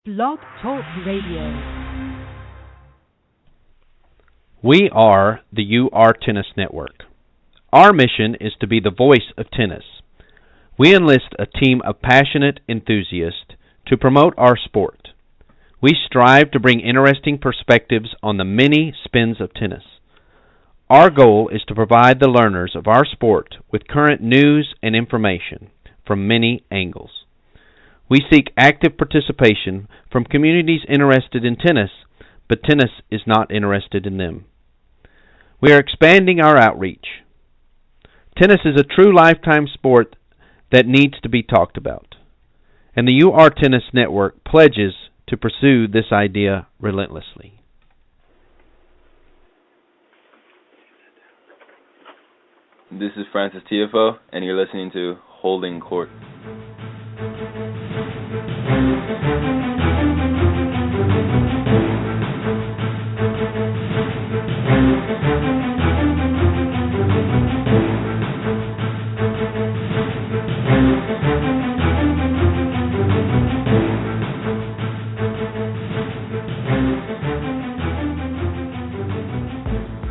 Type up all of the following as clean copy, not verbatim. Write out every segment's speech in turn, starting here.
Blog Talk Radio. We are the UR Tennis Network. Our mission is to be the voice of tennis. We enlist a team of passionate enthusiasts to promote our sport. We strive to bring interesting perspectives on the many spins of tennis. Our goal is to provide the learners of our sport with current news and information from many angles. We seek active participation from communities interested in tennis, but tennis is not interested in them. We are expanding our outreach. Tennis is a true lifetime sport that needs to be talked about, and the UR Tennis Network pledges to pursue this idea relentlessly. This is Francis TFO, and you're listening to Holding Court.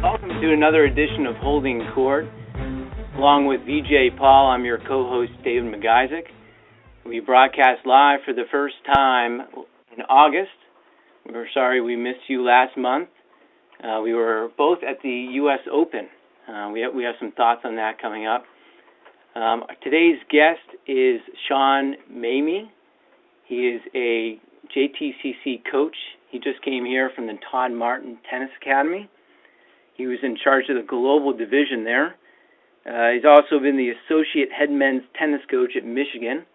Welcome to another edition of Holding Court. Along with VJ Paul, I'm your co-host, David McIsaac. We broadcast live for the first time in August. We're sorry we missed you last month. We were both at the U.S. Open. We have some thoughts on that coming up. Today's guest is Sean Maymi. He is a JTCC coach. He just came here from the Todd Martin Tennis Academy. He was in charge of the global division there. He's also been the associate head men's tennis coach at Michigan,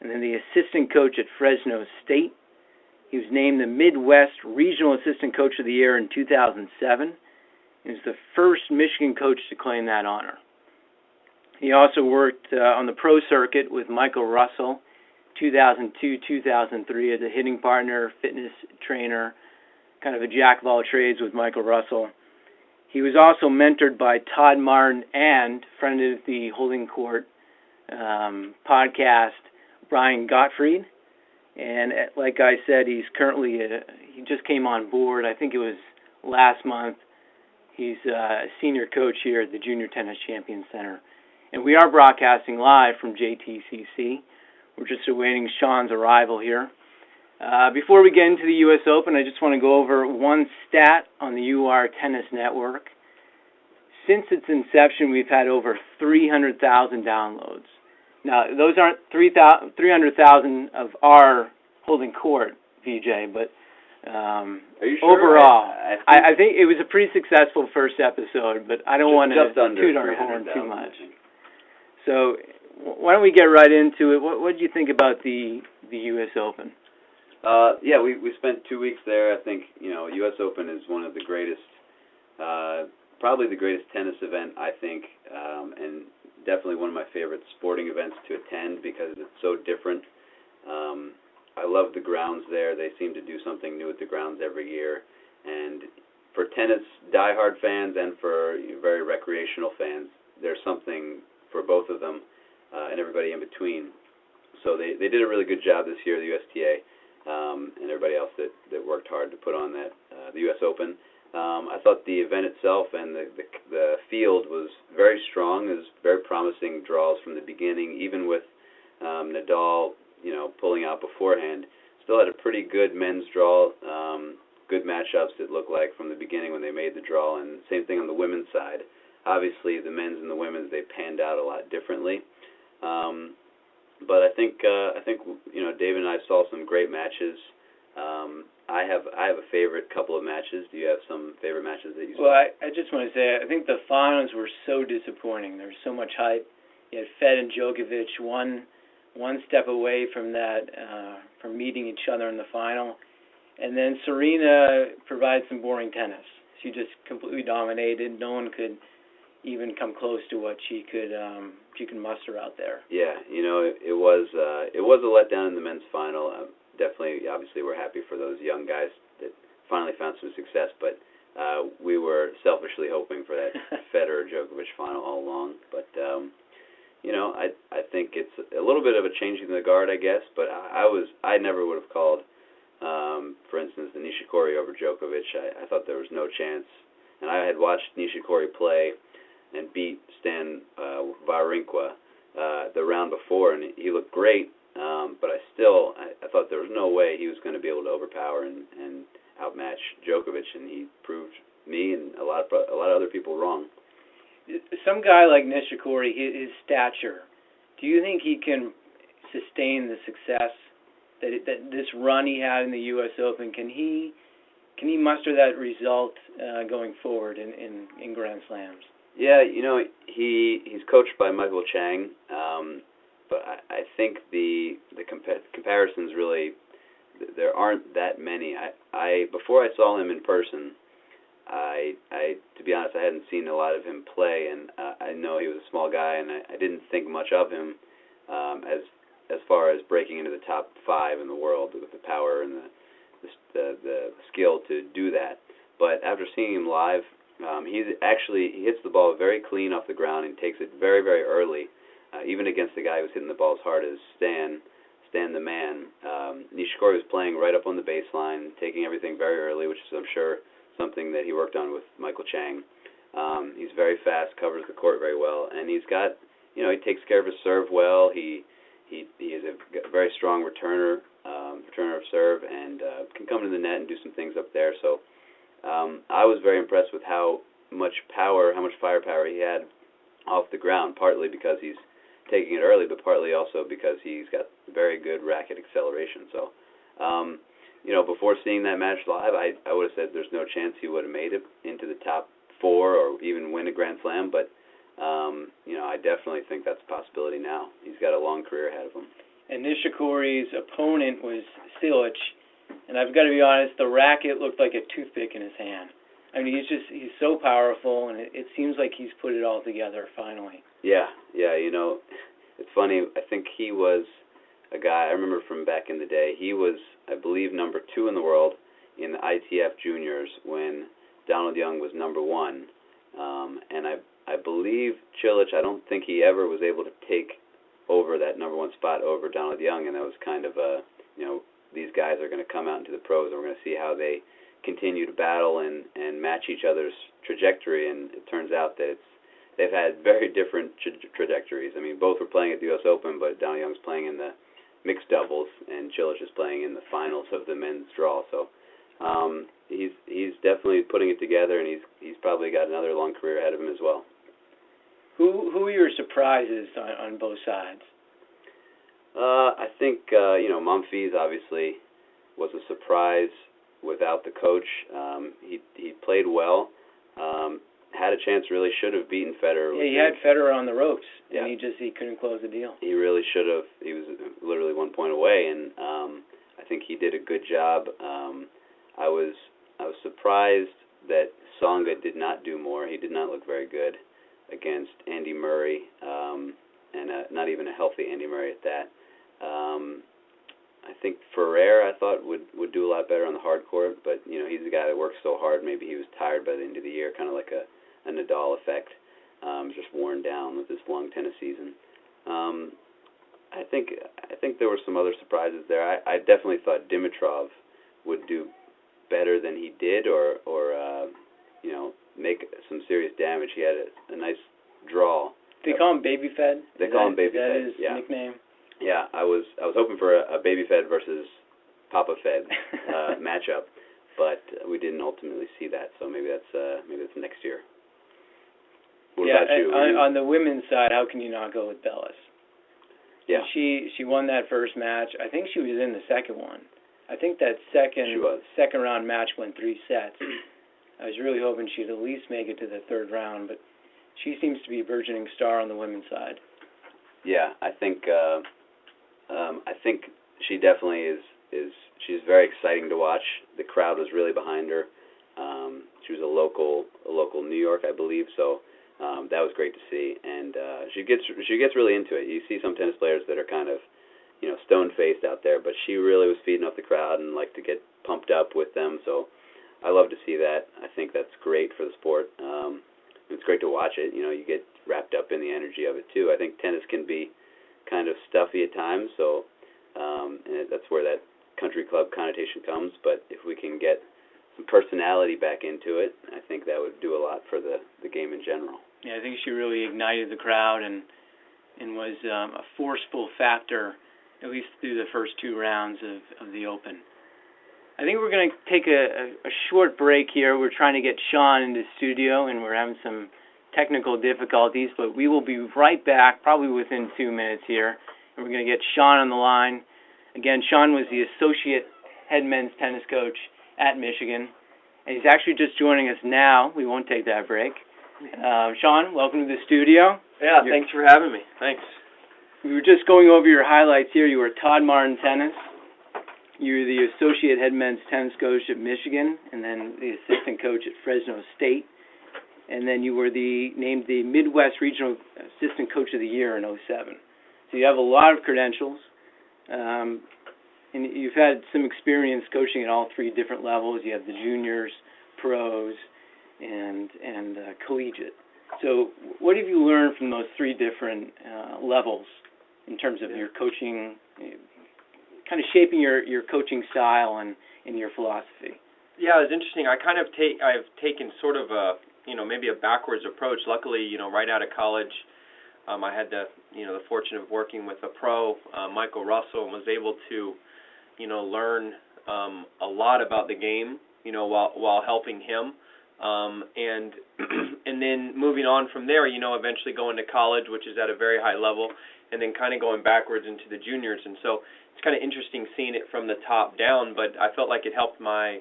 and then the assistant coach at Fresno State. He was named the Midwest Regional Assistant Coach of the Year in 2007. He was the first Michigan coach to claim that honor. He also worked on the pro circuit with Michael Russell, 2002-2003, as a hitting partner, fitness trainer, kind of a jack of all trades with Michael Russell. He was also mentored by Todd Martin and friend of the Holding Court podcast, Brian Gottfried. And like I said, he's currently, he just came on board, I think it was last month. He's a senior coach here at the Junior Tennis Champion Center. And we are broadcasting live from JTCC. We're just awaiting Sean's arrival here. Before we get into the U.S. Open, I just want to go over one stat on the UR Tennis Network. Since its inception, we've had over 300,000 downloads. Now, those aren't 300,000 of our Holding Court, VJ, but Are you sure? overall, I think it was a pretty successful first episode, but I don't want to toot our horn too much. So why don't we get right into it? What did you think about the U.S. Open? Yeah, we spent 2 weeks there. I think, U.S. Open is one of the greatest, probably the greatest tennis event, I think, and definitely one of my favorite sporting events to attend because it's so different. I love the grounds there. They seem to do something new at the grounds every year. And for tennis diehard fans and for very recreational fans, there's something for both of them and everybody in between. So they did a really good job this year, the USTA. And everybody else that worked hard to put on that the U.S. Open. I thought the event itself and the field was very strong. It was very promising draws from the beginning, even with Nadal, pulling out beforehand. Still had a pretty good men's draw, good matchups it looked like from the beginning when they made the draw, and same thing on the women's side. Obviously, the men's and the women's, they panned out a lot differently. But I think David and I saw some great matches. I have a favorite couple of matches. Do you have some favorite matches that you saw? Well, I just want to say, I think the finals were so disappointing. There was so much hype. You had Fed and Djokovic one step away from that, from meeting each other in the final. And then Serena provided some boring tennis. She just completely dominated. No one could even come close to what she could muster out there. Yeah, it was a letdown in the men's final. Definitely, obviously, we're happy for those young guys that finally found some success, but we were selfishly hoping for that Federer-Djokovic final all along. But I think it's a little bit of a changing of the guard, I guess. But I never would have called Nishikori over Djokovic. I thought there was no chance. And I had watched Nishikori play and beat Stan Wawrinka the round before, and he looked great. But I thought there was no way he was going to be able to overpower and outmatch Djokovic, and he proved me and a lot of other people wrong. Some guy like Nishikori, his stature, do you think he can sustain the success that this run he had in the U.S. Open? Can he muster that result going forward in Grand Slams? Yeah, he's coached by Michael Chang, but I think the comparisons really, there aren't that many. I before I saw him in person, I to be honest, I hadn't seen a lot of him play, and I know he was a small guy, and I didn't think much of him as far as breaking into the top 5 in the world with the power and the skill to do that. But after seeing him live, he hits the ball very clean off the ground and takes it very, very early, even against the guy who's hitting the ball as hard as Stan the man. Nishikori was playing right up on the baseline, taking everything very early, which is, I'm sure, something that he worked on with Michael Chang. He's very fast, covers the court very well, and he's got, he takes care of his serve well. He is a very strong returner of serve, and can come to the net and do some things up there. So I was very impressed with how much firepower he had off the ground, partly because he's taking it early, but partly also because he's got very good racket acceleration. So, before seeing that match live, I would have said there's no chance he would have made it into the top 4 or even win a Grand Slam, but I definitely think that's a possibility now. He's got a long career ahead of him. And Nishikori's opponent was Cilic, and I've got to be honest, the racket looked like a toothpick in his hand. I mean, he's so powerful, and it seems like he's put it all together finally. Yeah, it's funny. I think he was a guy, I remember from back in the day, he was, I believe, number 2 in the world in the ITF Juniors when Donald Young was number 1. And I believe Cilic, I don't think he ever was able to take over that number 1 spot over Donald Young, and that was kind of these guys are going to come out into the pros, and we're going to see how they continue to battle and match each other's trajectory, and it turns out that they've had very different trajectories. I mean, both were playing at the U.S. Open, but Donald Young's playing in the mixed doubles, and Cilic is playing in the finals of the men's draw. So he's definitely putting it together, and he's probably got another long career ahead of him as well. Who are your surprises on both sides? I think Monfils obviously was a surprise without the coach. He played well. Had a chance, really should have beaten Federer. Yeah, he had Federer on the ropes, yeah. And he couldn't close the deal. He really should have. He was literally 1 point away, and I think he did a good job. I was surprised that Tsonga did not do more. He did not look very good against Andy Murray, and not even a healthy Andy Murray at that. I think Ferrer, I thought, would do a lot better on the hard court, but he's a guy that works so hard. Maybe he was tired by the end of the year, kind of like a Nadal effect, just worn down with this long tennis season. I think there were some other surprises there. I definitely thought Dimitrov would do better than he did, or make some serious damage. He had a nice draw. They call him Baby Fed? They call him Baby Fed. Is that his nickname? Yeah, I was hoping for a Baby Fed versus Papa Fed matchup, but we didn't ultimately see that. So maybe that's next year. What about you? On the women's side, how can you not go with Bellis? Yeah, she won that first match. I think she was in the second one. I think that second round match went 3 sets. I was really hoping she'd at least make it to the third round, but she seems to be a burgeoning star on the women's side. Yeah, I think she definitely is. She's very exciting to watch. The crowd was really behind her. She was a local New York, I believe, so that was great to see. And she gets really into it. You see some tennis players that are kind of stone-faced out there, but she really was feeding off the crowd and liked to get pumped up with them. So I love to see that. I think that's great for the sport. It's great to watch it. You get wrapped up in the energy of it too. I think tennis can be kind of stuffy at times, so and that's where that country club connotation comes. But if we can get some personality back into it. I think that would do a lot for the game in general. Yeah, I think she really ignited the crowd and was a forceful factor, at least through the first 2 rounds of the Open. I think we're going to take a short break here. We're trying to get Sean into the studio, and we're having some technical difficulties, but we will be right back, probably within 2 minutes here, and we're going to get Sean on the line. Again, Sean was the associate head men's tennis coach at Michigan, and he's actually just joining us now. We won't take that break. Sean, welcome to the studio. Yeah, thanks for having me. Thanks. We were just going over your highlights here. You were Todd Martin Tennis. You were the associate head men's tennis coach at Michigan, and then the assistant coach at Fresno State. And then you were named the Midwest Regional Assistant Coach of the Year in 2007. So you have a lot of credentials, and you've had some experience coaching at all 3 different levels. You have the juniors, pros, and collegiate. So what have you learned from those 3 different levels in terms of your coaching, kind of shaping your coaching style and your philosophy? Yeah, it's interesting. I've taken sort of maybe a backwards approach. Luckily, right out of college, I had the fortune of working with a pro, Michael Russell, and was able to, learn a lot about the game, while helping him. And and then moving on from there, eventually going to college, which is at a very high level, and then kind of going backwards into the juniors. And so it's kind of interesting seeing it from the top down, but I felt like it helped my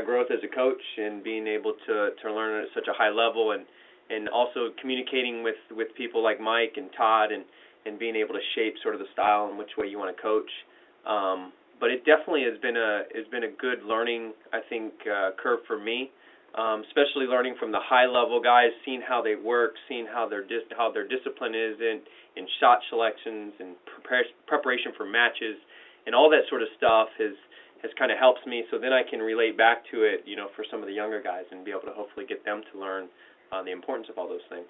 growth as a coach and being able to learn at such a high level, and also communicating with people like Mike and Todd, and being able to shape sort of the style and which way you want to coach. But it definitely has been a good learning, I think, curve for me. Especially learning from the high-level guys, seeing how they work, seeing how their discipline is in shot selections and preparation for matches, and all that sort of stuff has kind of helps me. So then I can relate back to it, for some of the younger guys, and be able to hopefully get them to learn the importance of all those things.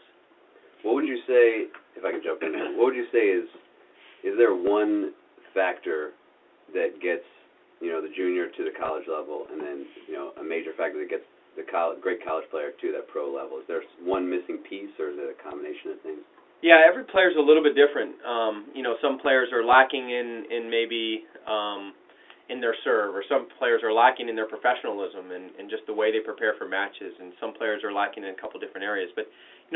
What would you say, if I can jump in, what would you say is there one factor that gets the junior to the college level, and then a major factor that gets the great college player to that pro level? Is there one missing piece, or is it a combination of things? Yeah, every player's a little bit different. Some players are lacking in maybe in their serve, or some players are lacking in their professionalism and just the way they prepare for matches, and some players are lacking in a couple different areas. But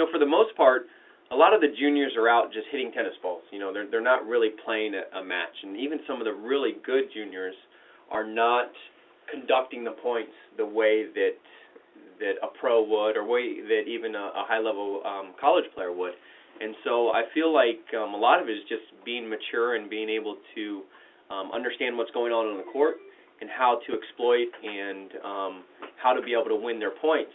for the most part, a lot of the juniors are out just hitting tennis balls. They're not really playing a match, and even some of the really good juniors are not conducting the points the way that a pro would, or way that even a high-level college player would. And so I feel like a lot of it is just being mature and being able to understand what's going on the court, and how to exploit, and how to be able to win their points.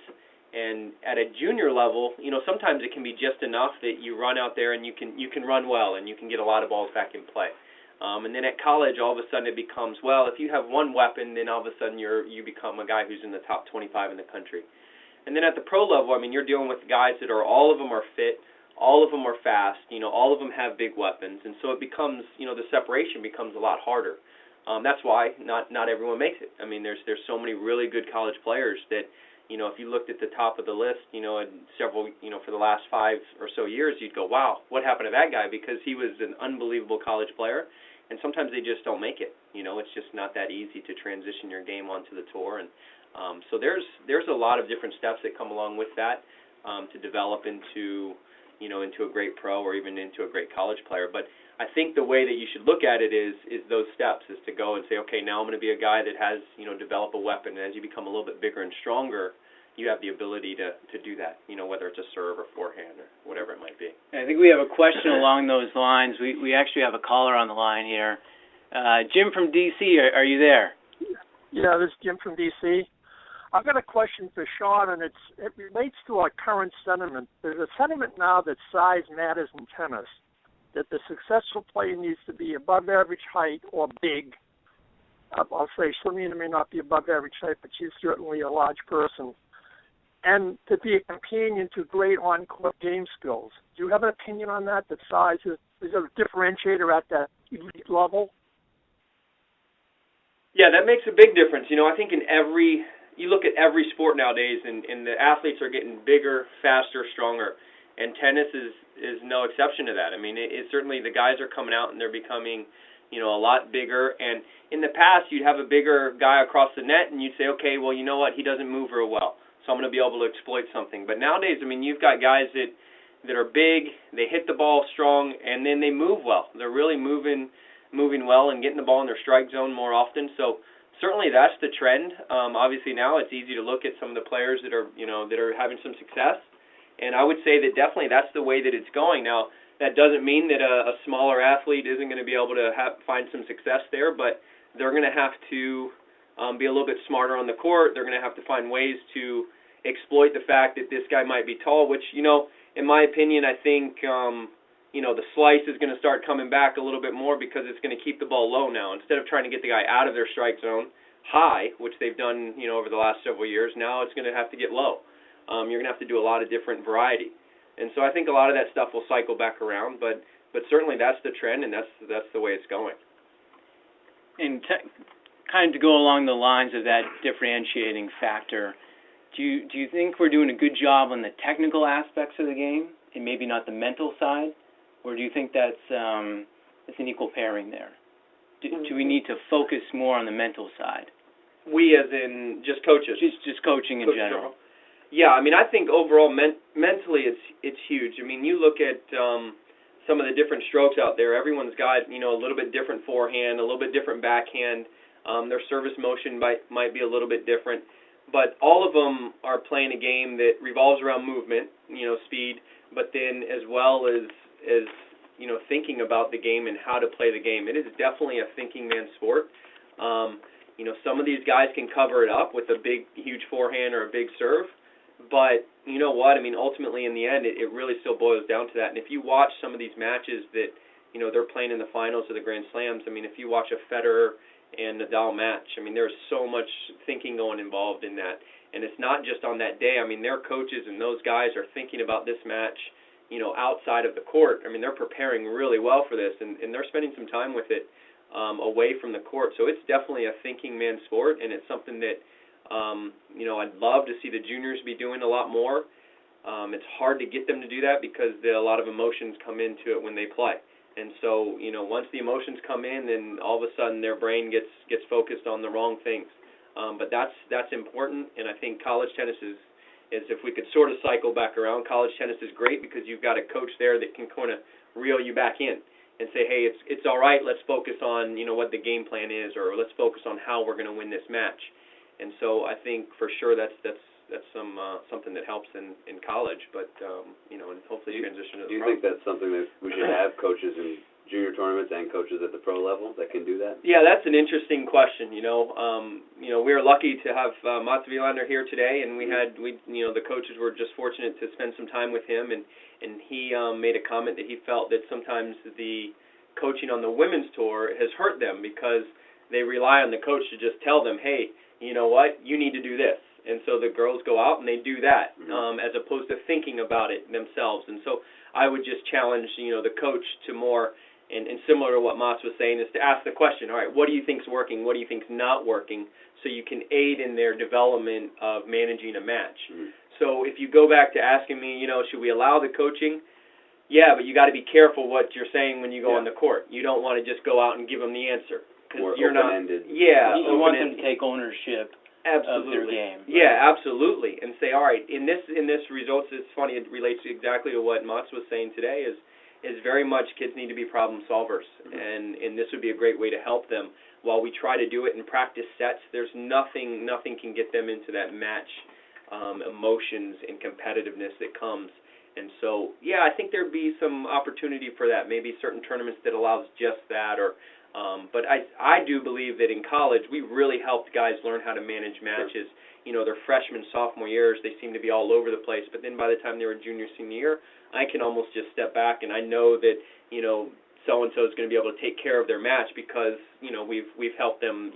And at a junior level, sometimes it can be just enough that you run out there and you can run well, and you can get a lot of balls back in play. And then at college, all of a sudden it becomes, well, if you have one weapon, then all of a sudden you become a guy who's in the top 25 in the country. And then at the pro level, you're dealing with guys that all of them are fit, all of them are fast, all of them have big weapons, and so it becomes, the separation becomes a lot harder. That's why not everyone makes it. There's so many really good college players that, if you looked at the top of the list, and several, for the last 5 or so years, you'd go, wow, what happened to that guy? Because he was an unbelievable college player. And sometimes they just don't make it. It's just not that easy to transition your game onto the tour. And so there's a lot of different steps that come along with that to develop into a great pro, or even into a great college player. But I think the way that you should look at it is those steps, is to go and say, okay, now I'm going to be a guy that has, develop a weapon. And as you become a little bit bigger and stronger, you have the ability to do that, whether it's a serve or forehand or whatever it might be. I think we have a question along those lines. We actually have a caller on the line here. Jim from D.C., are you there? Yeah, this is Jim from D.C. I've got a question for Sean, and it relates to our current sentiment. There's a sentiment now that size matters in tennis, that the successful player needs to be above average height or big. I'll say Serena may not be above average height, but she's certainly a large person. And to be a companion to great on-court game skills. Do you have an opinion on that size is a differentiator at that elite level? Yeah, that makes a big difference. I think in every you look at every sport nowadays, and the athletes are getting bigger, faster, stronger, and tennis is no exception to that. I mean, it certainly, the guys are coming out and they're becoming, a lot bigger. And in the past, you'd have a bigger guy across the net, and you'd say, okay, well, you know what, he doesn't move real well, so I'm going to be able to exploit something. But nowadays, I mean, you've got guys that are big, they hit the ball strong, and then they move well. They're really moving well and getting the ball in their strike zone more often. So certainly that's the trend. Obviously now it's easy to look at some of the players that are having some success, and I would say that definitely that's the way that it's going. Now, that doesn't mean that a smaller athlete isn't going to be able to find some success there, but they're going to have to be a little bit smarter on the court. They're going to have to find ways to exploit the fact that this guy might be tall, which, in my opinion, I think, the slice is going to start coming back a little bit more because it's going to keep the ball low now. Instead of trying to get the guy out of their strike zone high, which they've done, over the last several years, now it's going to have to get low. You're going to have to do a lot of different variety. And so I think a lot of that stuff will cycle back around, but certainly that's the trend, and that's the way it's going. And kind of to go along the lines of that differentiating factor, do you think we're doing a good job on the technical aspects of the game and maybe not the mental side, or do you think that's an equal pairing there? Do we need to focus more on the mental side? We, as in just coaches? Just coaching in general. Yeah, I mean, I think overall mentally it's huge. I mean, you look at some of the different strokes out there. Everyone's got, a little bit different forehand, a little bit different backhand. Their service motion might be a little bit different. But all of them are playing a game that revolves around movement, speed, but then as well as thinking about the game and how to play the game. It is definitely a thinking man's sport. Some of these guys can cover it up with a big, huge forehand or a big serve. But you know what? I mean, ultimately, in the end, it really still boils down to that. And if you watch some of these matches that, they're playing in the finals of the Grand Slams, I mean, if you watch a Federer and Nadal match, I mean, there's so much thinking involved in that. And it's not just on that day. I mean, their coaches and those guys are thinking about this match, outside of the court. I mean, they're preparing really well for this, and they're spending some time with it away from the court. So it's definitely a thinking man's sport, and it's something that I'd love to see the juniors be doing a lot more. It's hard to get them to do that because a lot of emotions come into it when they play. And so, once the emotions come in, then all of a sudden their brain gets focused on the wrong things. But that's important, and I think college tennis is if we could sort of cycle back around, college tennis is great because you've got a coach there that can kind of reel you back in and say, hey, it's all right, let's focus on, what the game plan is, or let's focus on how we're going to win this match. And so I think for sure that's something that helps in college, but and hopefully transition to the pro. Do you think that's something that we should have, coaches in junior tournaments and coaches at the pro level that can do that? Yeah, that's an interesting question. We were lucky to have Mats Wilander here today, and the coaches were just fortunate to spend some time with him, and he made a comment that he felt that sometimes the coaching on the women's tour has hurt them because they rely on the coach to just tell them, hey, you know what, you need to do this. And so the girls go out and they do that, as opposed to thinking about it themselves. And so I would just challenge, the coach to more, and similar to what Mats was saying, is to ask the question, all right, what do you think's working, what do you think's not working, so you can aid in their development of managing a match. So if you go back to asking me, should we allow the coaching? Yeah, but you got to be careful what you're saying when you go on the court. You don't want to just go out and give them the answer. More you're open-ended. You want them to take ownership of their game. Right? Yeah, absolutely. And say, all right, in this results, it's funny, it relates exactly to what Mats was saying today, is very much kids need to be problem solvers. And this would be a great way to help them. While we try to do it in practice sets, there's nothing can get them into that match emotions and competitiveness that comes. And so, yeah, I think there'd be some opportunity for that, maybe certain tournaments that allows just that, or but I do believe that in college we really helped guys learn how to manage matches. Their freshman, sophomore years, they seem to be all over the place, but then by the time they were junior, senior year, I can almost just step back and I know that, so-and-so is going to be able to take care of their match because, we've helped them,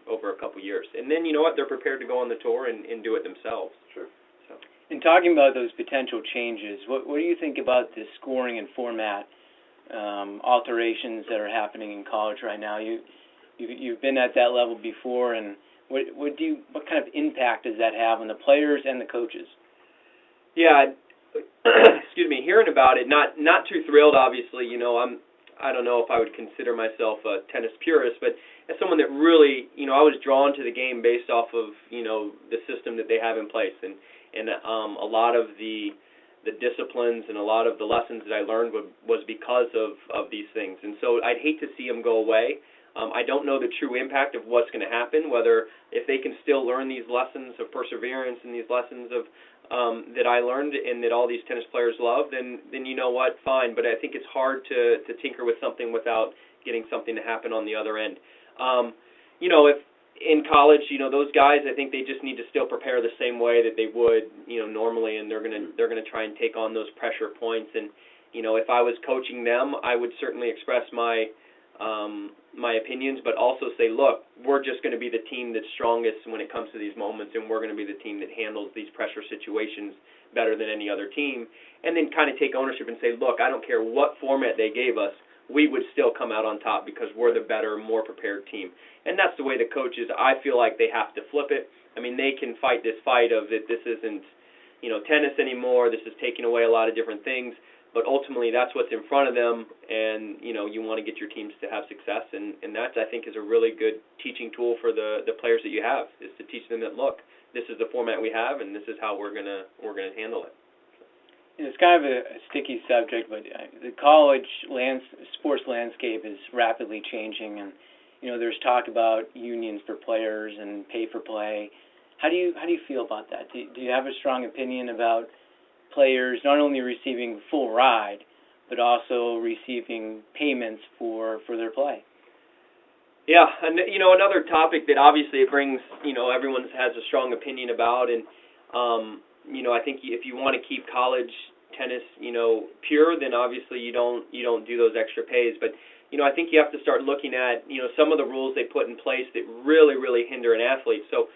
over a couple years. And then, you know what, they're prepared to go on the tour and do it themselves. Sure. So. In talking about those potential changes, what do you think about the scoring and format alterations that are happening in college right now? You've been at that level before, and What kind of impact does that have on the players and the coaches? Yeah, excuse me. Hearing about it, not too thrilled. Obviously, I don't know if I would consider myself a tennis purist, but as someone that really, I was drawn to the game based off of, the system that they have in place, and a lot of the disciplines and a lot of the lessons that I learned was because of these things. And so I'd hate to see them go away. I don't know the true impact of what's going to happen, whether if they can still learn these lessons of perseverance and these lessons of that I learned and that all these tennis players love, then you know what, fine. But I think it's hard to tinker with something without getting something to happen on the other end. If in college, those guys, I think they just need to still prepare the same way that they would, normally, and they're gonna try and take on those pressure points. And if I was coaching them, I would certainly express my opinions, but also say, look, we're just going to be the team that's strongest when it comes to these moments, and we're going to be the team that handles these pressure situations better than any other team. And then kind of take ownership and say, look, I don't care what format they gave us, we would still come out on top because we're the better, more prepared team. And that's the way the coaches, I feel like they have to flip it. I mean, they can fight this fight of that this isn't, tennis anymore, this is taking away a lot of different things, but ultimately that's what's in front of them, and, you want to get your teams to have success, and that, I think, is a really good teaching tool for the players that you have, is to teach them that, look, this is the format we have, and this is how we're gonna handle it. It's kind of a sticky subject, but the college sports landscape is rapidly changing, and there's talk about unions for players and pay for play. How do you feel about that? Do you have a strong opinion about players not only receiving full ride, but also receiving payments for their play? Yeah, and another topic that obviously it brings, everyone has a strong opinion about, and I think if you want to keep college tennis, pure, then obviously you don't do those extra pays. But I think you have to start looking at some of the rules they put in place that really, really hinder an athlete. So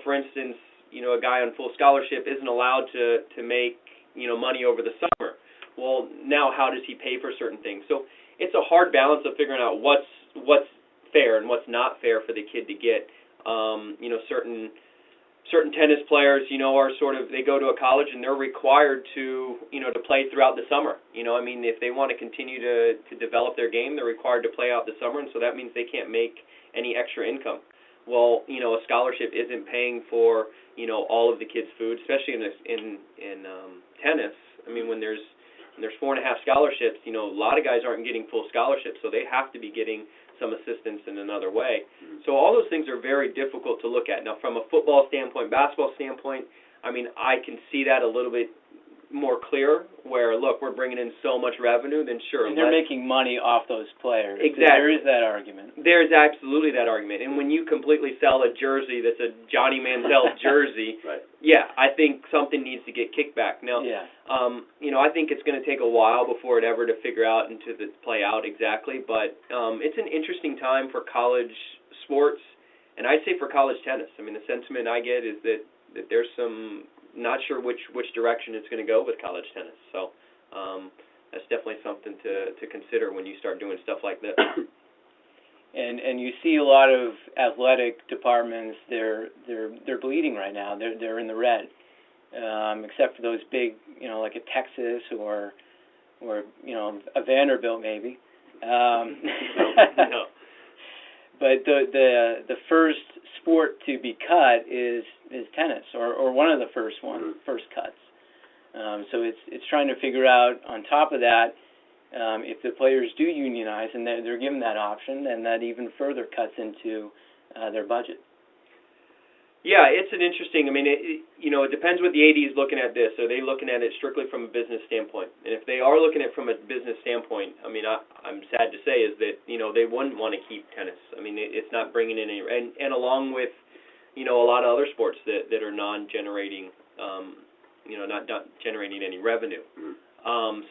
for instance, a guy on full scholarship isn't allowed to make money over the summer. Well, now how does he pay for certain things? So it's a hard balance of figuring out what's fair and what's not fair for the kid to get. Certain tennis players, are sort of, they go to a college and they're required to play throughout the summer. If they want to continue to develop their game, they're required to play out the summer, and so that means they can't make any extra income. Well, a scholarship isn't paying for, all of the kids' food, especially in tennis. When there's 4.5 scholarships, a lot of guys aren't getting full scholarships, so they have to be getting some assistance in another way. So all those things are very difficult to look at. Now, from a football standpoint, basketball standpoint, I can see that a little bit more clear, where, look, we're bringing in so much revenue, then sure. And they're making money off those players. Exactly. There is that argument. There's absolutely that argument. And when you completely sell a jersey that's a Johnny Manziel jersey, right. Yeah, I think something needs to get kicked back. Now, yeah. I think it's going to take a while before it ever to figure out and to play out exactly, but it's an interesting time for college sports, and I'd say for college tennis. The sentiment I get is that there's some, not sure which direction it's going to go with college tennis. So that's definitely something to consider when you start doing stuff like this. And you see a lot of athletic departments, they're bleeding right now. They're in the red, except for those big, like a Texas or a Vanderbilt maybe. No. But the first sport to be cut is tennis, or one of the first cuts. So it's trying to figure out, on top of that, if the players do unionize and they're given that option, then that even further cuts into their budget. Yeah, it's an interesting. It depends what the AD is looking at this. Are they looking at it strictly from a business standpoint? And if they are looking at it from a business standpoint, I'm sad to say is that they wouldn't want to keep tennis. It's not bringing in any, and along with a lot of other sports that are non-generating, not generating any revenue.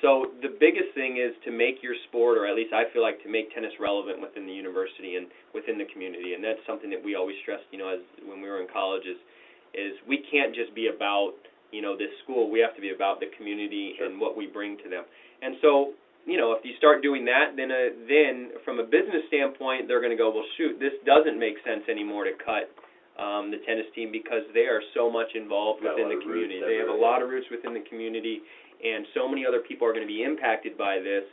So the biggest thing is to make your sport, or at least I feel like to make tennis relevant within the university and within the community, and that's something that we always stressed, as when we were in college, is we can't just be about, this school. We have to be about the community and what we bring to them. And so, if you start doing that, then from a business standpoint, they're going to go, well, shoot, this doesn't make sense anymore to cut the tennis team, because they are so much involved within the community. They have a lot of roots within the community, and so many other people are going to be impacted by this.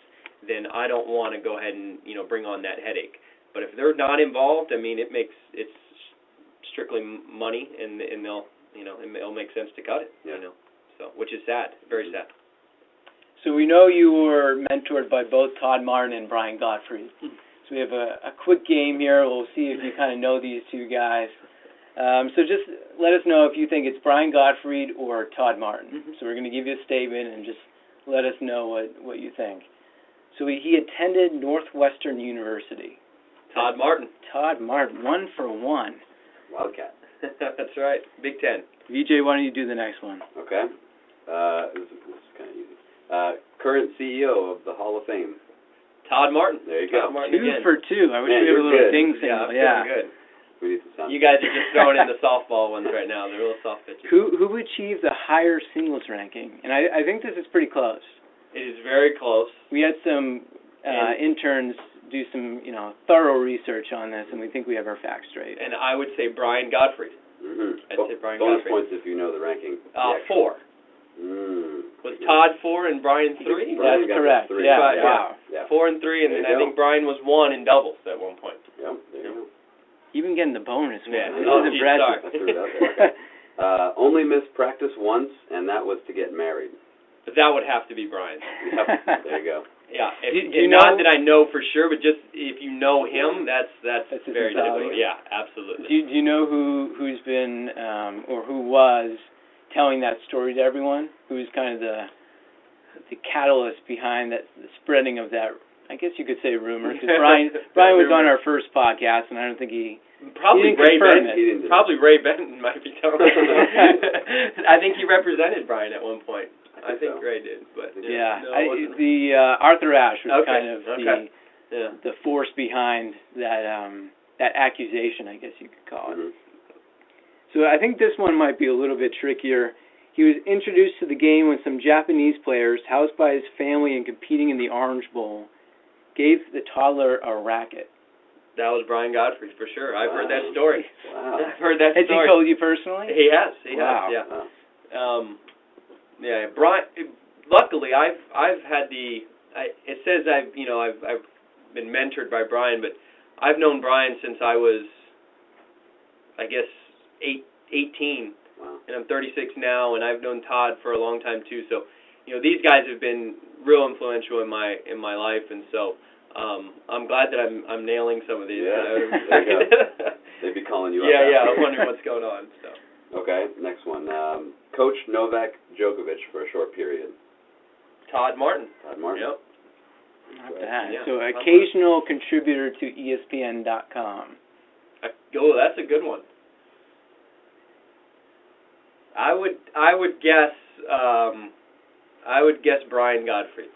Then I don't want to go ahead and bring on that headache. But if they're not involved, I mean, it's strictly money, and they'll it'll make sense to cut it. So which is sad, very sad. So we know you were mentored by both Todd Martin and Brian Gottfried. So we have a quick game here. We'll see if you kind of know these two guys. So just let us know if you think it's Brian Gottfried or Todd Martin. So we're going to give you a statement and just let us know what you think. So he attended Northwestern University. Todd Martin. Todd Martin, 1 for 1. Wildcat. That's right. Big Ten. VJ, why don't you do the next one? Okay. This is kind of easy. Current CEO of the Hall of Fame. Todd Martin. There you go. 2 for 2. I wish we had a little ding signal. Yeah, good. We need some sound. You guys are just throwing in the softball ones right now. They're real soft pitches. Who achieved the higher singles ranking? And I think this is pretty close. It is very close. We had some interns do some thorough research on this, and we think we have our facts straight. And I would say Brian Gottfried. Mm-hmm. I'd say Brian Bonus Gottfried. points if you know the ranking. 4. Was Todd 4 and Brian 3? That's correct. 3. Yeah. Right, Wow. Yeah. 4 and 3, and then I think Brian was 1 in doubles at one point. Yep. There you go. Even getting the bonus one. Yeah. This is impressive. I threw it out there. Okay. Only missed practice once, and that was to get married. But that would have to be Brian. Yep. There you go. Yeah. Do you not know, that I know for sure, but just if you know him, that's very difficult. difficult. Yeah, absolutely. Do you know who's been or who was telling that story to everyone? Who's kind of the catalyst behind the spreading of that? I guess you could say rumor, because Brian was on our first podcast, and I don't think he probably Ray Benton. Probably Ray Benton might be telling. I think he represented Brian at one point. I think Ray did, but yeah. No, Arthur Ashe was okay. kind of the force behind that accusation, I guess you could call it. Mm-hmm. So I think this one might be a little bit trickier. He was introduced to the game when some Japanese players, housed by his family and competing in the Orange Bowl, gave the toddler a racket. That was Brian Gottfried for sure. I've heard that story. Wow. I've heard that story. Has he told you personally? He has. Wow. Yeah. Yeah. Brian. Luckily, I've had it says I've been mentored by Brian, but I've known Brian since I was, I guess, 18. Wow. And I'm 36 now, and I've known Todd for a long time too. So, these guys have been real influential in my life, and so I'm glad that I'm nailing some of these. Yeah, there you go. They'd be calling you out. Yeah, I'm wondering what's going on. So. Okay, next one. Coach Novak Djokovic for a short period. Todd Martin. Todd Martin. Yep. Not bad. Yeah, so occasional contributor to ESPN.com. Oh, that's a good one. I would guess Brian Gottfried.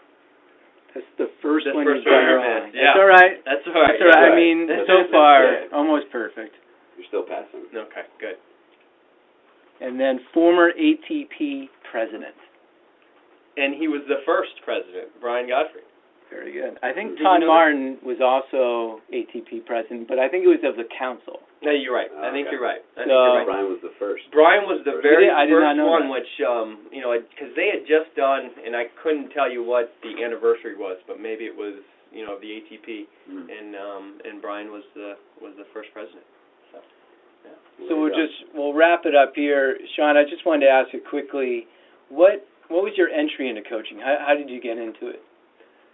That's the first one you've got wrong. Yeah. That's all right. That's all right. That's all right. I mean, so far, almost perfect. You're still passing. Okay, good. And then former ATP president. And he was the first president, Brian Gottfried. Very good. I think Todd Martin was also ATP president, but I think it was of the council. No, you're right. I think okay. you're right. Brian was the first. Brian was the very first one, that. which, because they had just done, and I couldn't tell you what the anniversary was, but maybe it was, the ATP, and Brian was the first president. So, yeah. So we'll wrap it up here. Sean, I just wanted to ask you quickly, what was your entry into coaching? How did you get into it?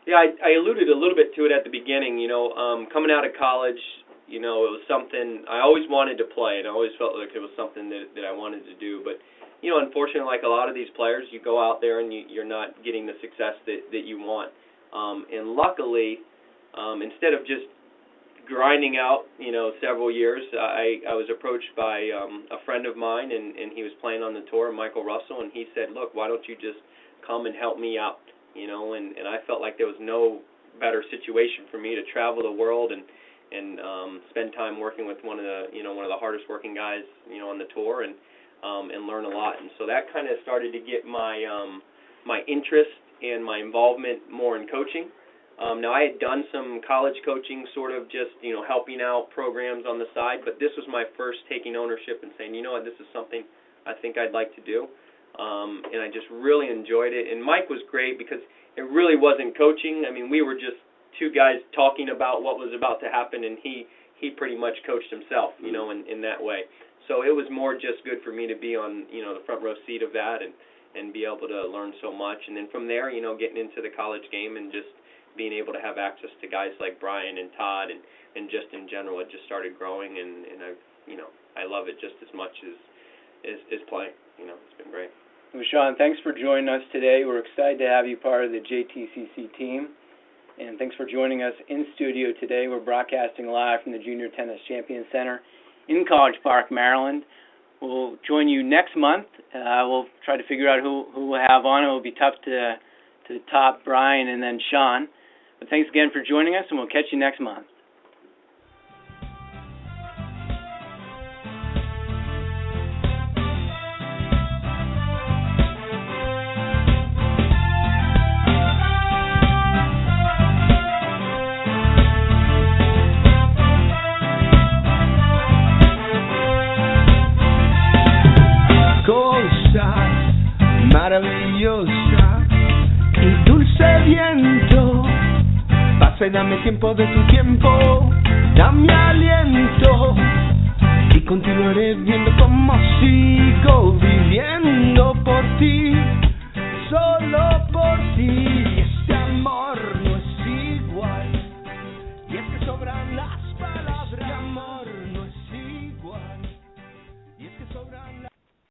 Yeah, I alluded a little bit to it at the beginning. Coming out of college, it was something I always wanted to play, and I always felt like it was something that I wanted to do. But, unfortunately, like a lot of these players, you go out there and you're not getting the success that you want. And luckily, instead of just grinding out, several years, I was approached by a friend of mine, and he was playing on the tour, Michael Russell, and he said, look, why don't you just come and help me out? And I felt like there was no better situation for me to travel the world and spend time working with one of the hardest working guys, on the tour and learn a lot. And so that kind of started to get my interest and my involvement more in coaching. Now, I had done some college coaching, sort of just, helping out programs on the side, but this was my first taking ownership and saying, you know what, this is something I think I'd like to do. And I just really enjoyed it. And Mike was great because it really wasn't coaching. I mean, we were just two guys talking about what was about to happen, and he pretty much coached himself, in that way. So it was more just good for me to be on, the front row seat of that and be able to learn so much. And then from there, getting into the college game and just being able to have access to guys like Brian and Todd and just in general, it just started growing, and I love it just as much as playing. It's been great. Well, Sean, thanks for joining us today. We're excited to have you part of the JTCC team, and thanks for joining us in studio today. We're broadcasting live from the Junior Tennis Champion Center in College Park, Maryland. We'll join you next month. We'll try to figure out who we'll have on. It will be tough to top Brian and then Sean. But thanks again for joining us, and we'll catch you next month. Maravillosa y dulce viento, pasa y dame tiempo de tu tiempo, dame aliento y continuaré viendo cómo sigo viviendo por ti, solo por ti.